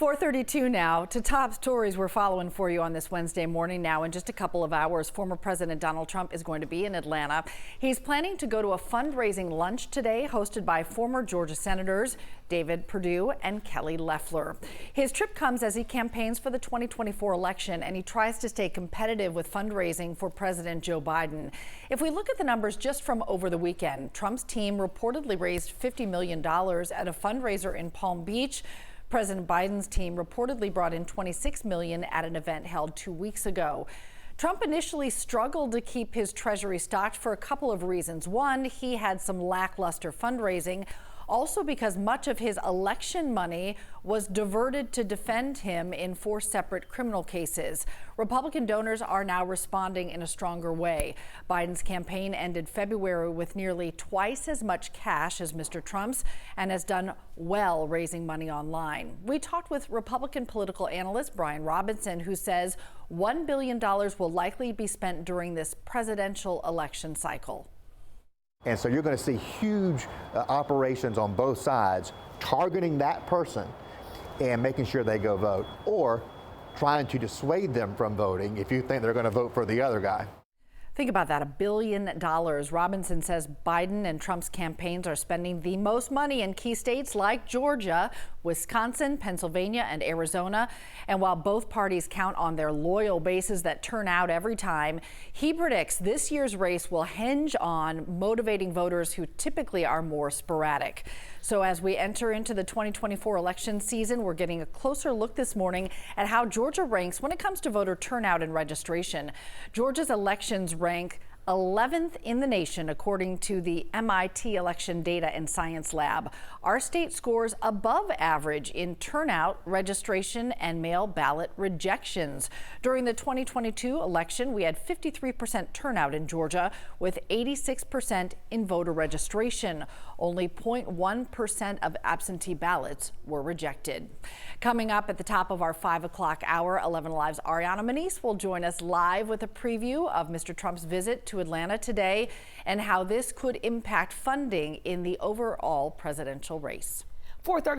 4:32 now to top stories we're following for you on this Wednesday morning. Now, in just a couple of hours, former President Donald Trump is going to be in Atlanta. He's planning to go to a fundraising lunch today hosted by former Georgia Senators David Perdue and Kelly Loeffler. His trip comes as he campaigns for the 2024 election, and he tries to stay competitive with fundraising for President Joe Biden. If we look at the numbers just from over the weekend, Trump's team reportedly raised $50 million at a fundraiser in Palm Beach. President Biden's team reportedly brought in $26 million at an event held 2 weeks ago. Trump initially struggled to keep his treasury stocked for a couple of reasons. One, he had some lackluster fundraising. Also because much of his election money was diverted to defend him in 4 separate criminal cases. Republican donors are now responding in a stronger way. Biden's campaign ended February with nearly twice as much cash as Mr. Trump's and has done well raising money online. We talked with Republican political analyst Brian Robinson, who says $1 billion will likely be spent during this presidential election cycle. And so you're going to see huge operations on both sides targeting that person and making sure they go vote, or trying to dissuade them from voting if you think they're going to vote for the other guy. Think about that, $1 billion. Robinson says Biden and Trump's campaigns are spending the most money in key states like Georgia, Wisconsin, Pennsylvania, and Arizona. And while both parties count on their loyal bases that turn out every time, he predicts this year's race will hinge on motivating voters who typically are more sporadic. So as we enter into the 2024 election season, we're getting a closer look this morning at how Georgia ranks when it comes to voter turnout and registration. Georgia's elections rank 11th in the nation, according to the MIT Election Data and Science Lab. Our state scores above average in turnout, registration, and mail ballot rejections. During the 2022 election, we had 53% turnout in Georgia, with 86% in voter registration. Only 0.1% of absentee ballots were rejected. Coming up at the top of our 5 o'clock hour, 11 Alive's Ariana Manise will join us live with a preview of Mr. Trump's visit to Atlanta today and how this could impact funding in the overall presidential race. 4:30.